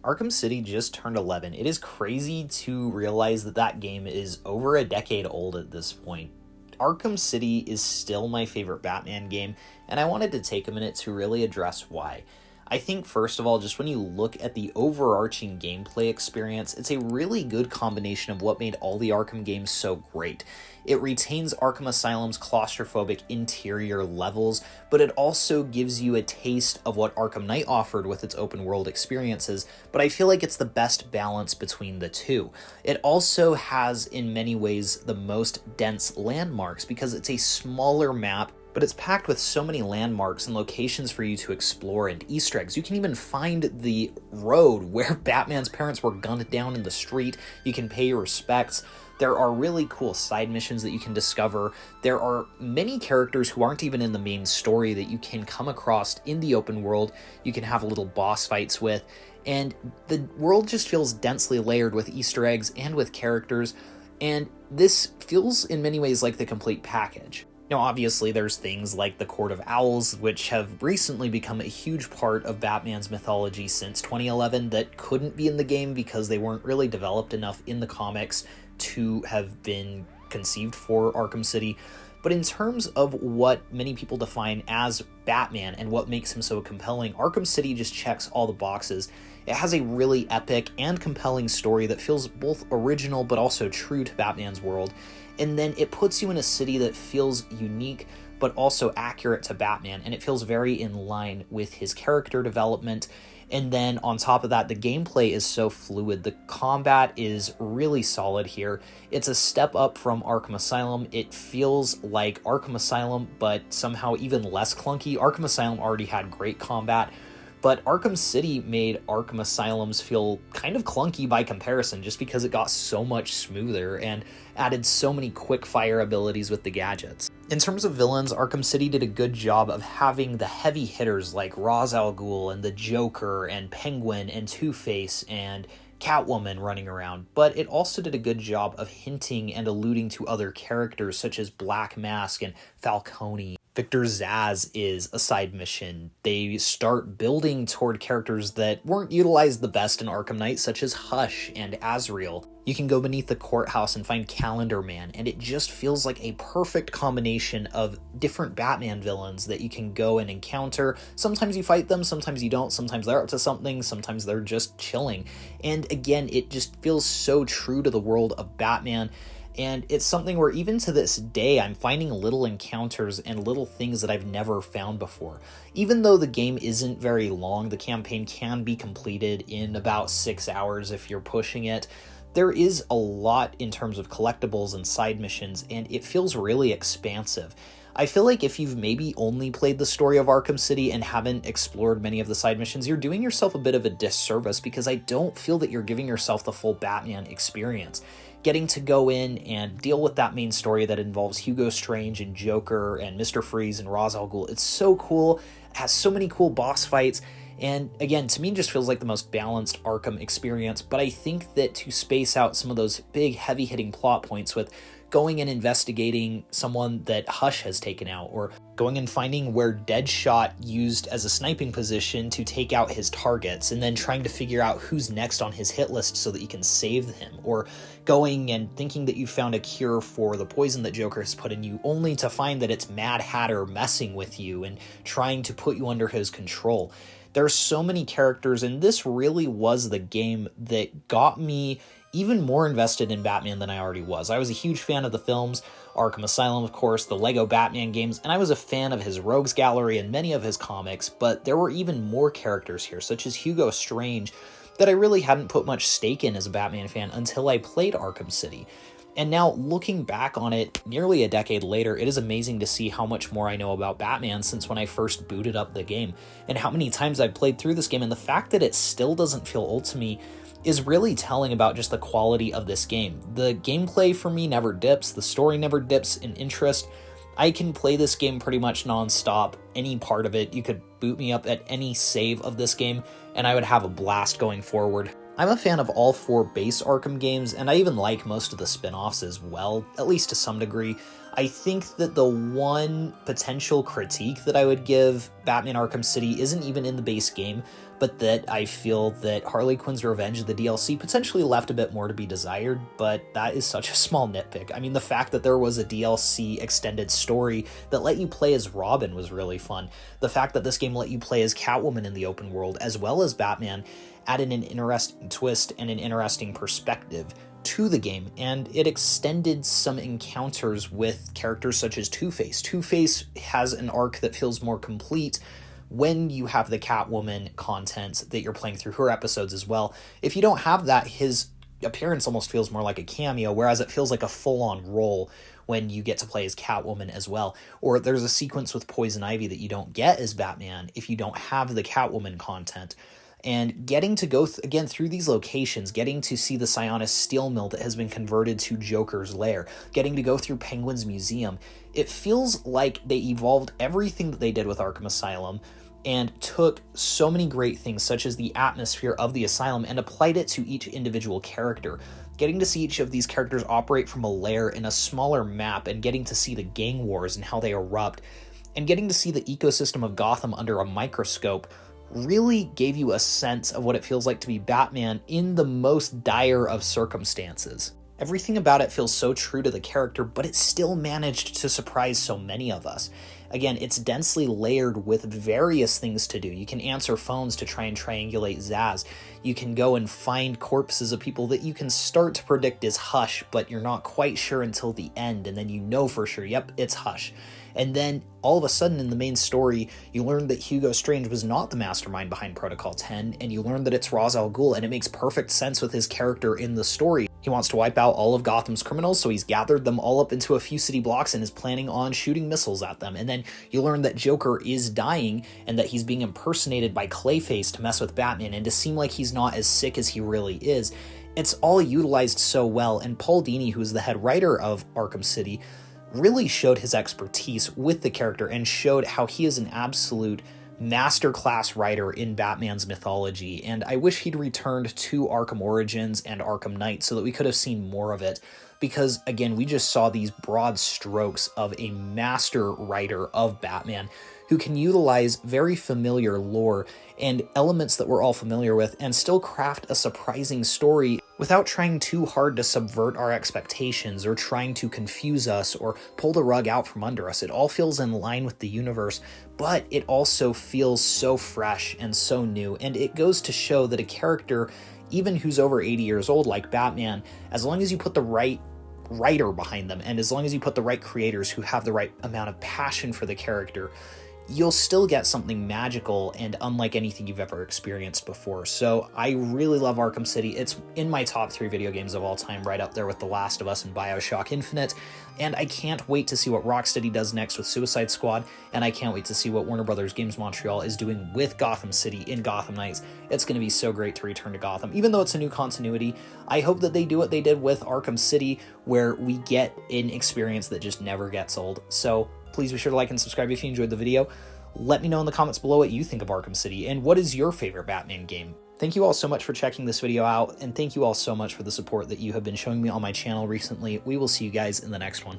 Arkham City just turned 11. It is crazy to realize that that game is over a decade old at this point. Arkham City is still my favorite Batman game, and I wanted to take a minute to really address why. I think, first of all, just when you look at the overarching gameplay experience, it's a really good combination of what made all the Arkham games so great. It retains Arkham Asylum's claustrophobic interior levels, but it also gives you a taste of what Arkham Knight offered with its open world experiences, but I feel like it's the best balance between the two. It also has, in many ways, the most dense landmarks because it's a smaller map, but it's packed with so many landmarks and locations for you to explore and Easter eggs. You can even find the road where Batman's parents were gunned down in the street. You can pay your respects. There are really cool side missions that you can discover. There are many characters who aren't even in the main story that you can come across in the open world. You can have little boss fights with, and the world just feels densely layered with Easter eggs and with characters, and this feels in many ways like the complete package. Now, obviously, there's things like the Court of Owls, which have recently become a huge part of Batman's mythology since 2011 that couldn't be in the game because they weren't really developed enough in the comics to have been conceived for Arkham City. But in terms of what many people define as Batman and what makes him so compelling, Arkham City just checks all the boxes. It has a really epic and compelling story that feels both original but also true to Batman's world. And then it puts you in a city that feels unique, but also accurate to Batman, and it feels very in line with his character development. And then on top of that, the gameplay is so fluid. The combat is really solid here. It's a step up from Arkham Asylum. It feels like Arkham Asylum, but somehow even less clunky. Arkham Asylum already had great combat, but Arkham City made Arkham Asylums feel kind of clunky by comparison just because it got so much smoother and added so many quick fire abilities with the gadgets. In terms of villains, Arkham City did a good job of having the heavy hitters like Ra's al Ghul and the Joker and Penguin and Two-Face and Catwoman running around, but it also did a good job of hinting and alluding to other characters such as Black Mask and Falcone. Victor Zsasz is a side mission. They start building toward characters that weren't utilized the best in Arkham Knight, such as Hush and Azrael. You can go beneath the courthouse and find Calendar Man, and it just feels like a perfect combination of different Batman villains that you can go and encounter. Sometimes you fight them, sometimes you don't, sometimes they're up to something, sometimes they're just chilling. And again, it just feels so true to the world of Batman. And it's something where even to this day, I'm finding little encounters and little things that I've never found before. Even though the game isn't very long, the campaign can be completed in about 6 hours if you're pushing it. There is a lot in terms of collectibles and side missions, and it feels really expansive. I feel like if you've maybe only played the story of Arkham City and haven't explored many of the side missions, you're doing yourself a bit of a disservice because I don't feel that you're giving yourself the full Batman experience. Getting to go in and deal with that main story that involves Hugo Strange and Joker and Mr. Freeze and Ra's al Ghul, it's so cool. It has so many cool boss fights. And again, to me, it just feels like the most balanced Arkham experience. But I think that to space out some of those big, heavy-hitting plot points with going and investigating someone that Hush has taken out, or going and finding where Deadshot used as a sniping position to take out his targets, and then trying to figure out who's next on his hit list so that you can save him, or going and thinking that you found a cure for the poison that Joker has put in you, only to find that it's Mad Hatter messing with you and trying to put you under his control. There's so many characters, and this really was the game that got me even more invested in Batman than I already was. I was a huge fan of the films, Arkham Asylum, of course, the Lego Batman games, and I was a fan of his Rogues Gallery and many of his comics, but there were even more characters here, such as Hugo Strange, that I really hadn't put much stake in as a Batman fan until I played Arkham City. And now, looking back on it nearly a decade later, it is amazing to see how much more I know about Batman since when I first booted up the game, and how many times I've played through this game, and the fact that it still doesn't feel old to me is really telling about just the quality of this game. The gameplay for me never dips, the story never dips in interest. I can play this game pretty much non-stop, any part of it. You could boot me up at any save of this game, and I would have a blast going forward. I'm a fan of all 4 base Arkham games, and I even like most of the spin-offs as well, at least to some degree. I think that the one potential critique that I would give Batman Arkham City isn't even in the base game, but that I feel that Harley Quinn's Revenge, the DLC, potentially left a bit more to be desired, but that is such a small nitpick. I mean, the fact that there was a DLC extended story that let you play as Robin was really fun. The fact that this game let you play as Catwoman in the open world, as well as Batman, added an interesting twist and an interesting perspective to the game, and it extended some encounters with characters such as Two-Face. Two-Face has an arc that feels more complete when you have the Catwoman content that you're playing through her episodes as well. If you don't have that, his appearance almost feels more like a cameo, whereas it feels like a full-on role when you get to play as Catwoman as well. Or there's a sequence with Poison Ivy that you don't get as Batman if you don't have the Catwoman content. And getting to go again through these locations, getting to see the Sionis steel mill that has been converted to Joker's lair, getting to go through Penguin's museum, it feels like they evolved everything that they did with Arkham Asylum and took so many great things, such as the atmosphere of the asylum, and applied it to each individual character. Getting to see each of these characters operate from a lair in a smaller map, and getting to see the gang wars and how they erupt, and getting to see the ecosystem of Gotham under a microscope really gave you a sense of what it feels like to be Batman in the most dire of circumstances. Everything about it feels so true to the character, but it still managed to surprise so many of us. Again, it's densely layered with various things to do. You can answer phones to try and triangulate Zsasz. You can go and find corpses of people that you can start to predict is Hush, but you're not quite sure until the end, and then you know for sure, yep, it's Hush. And then all of a sudden in the main story, you learn that Hugo Strange was not the mastermind behind Protocol 10, and you learn that it's Ra's al Ghul, and it makes perfect sense with his character in the story. He wants to wipe out all of Gotham's criminals, so he's gathered them all up into a few city blocks and is planning on shooting missiles at them. And then you learn that Joker is dying and that he's being impersonated by Clayface to mess with Batman and to seem like he's not as sick as he really is. It's all utilized so well, and Paul Dini, who's the head writer of Arkham City, really showed his expertise with the character and showed how he is an absolute masterclass writer in Batman's mythology, and I wish he'd returned to Arkham Origins and Arkham Knight so that we could have seen more of it, because again, we just saw these broad strokes of a master writer of Batman who can utilize very familiar lore and elements that we're all familiar with and still craft a surprising story without trying too hard to subvert our expectations or trying to confuse us or pull the rug out from under us. It all feels in line with the universe, but it also feels so fresh and so new, and it goes to show that a character, even who's over 80 years old like Batman, as long as you put the right writer behind them and as long as you put the right creators who have the right amount of passion for the character, you'll still get something magical and unlike anything you've ever experienced before. So I really love Arkham City. It's in my top 3 video games of all time, right up there with The Last of Us and BioShock Infinite, and I can't wait to see what Rocksteady does next with Suicide Squad, and I can't wait to see what Warner Brothers Games Montreal is doing with Gotham City in Gotham Knights. It's going to be so great to return to Gotham. Even though it's a new continuity, I hope that they do what they did with Arkham City, where we get an experience that just never gets old. So please be sure to like and subscribe if you enjoyed the video. Let me know in the comments below what you think of Arkham City, and what is your favorite Batman game? Thank you all so much for checking this video out, and thank you all so much for the support that you have been showing me on my channel recently. We will see you guys in the next one.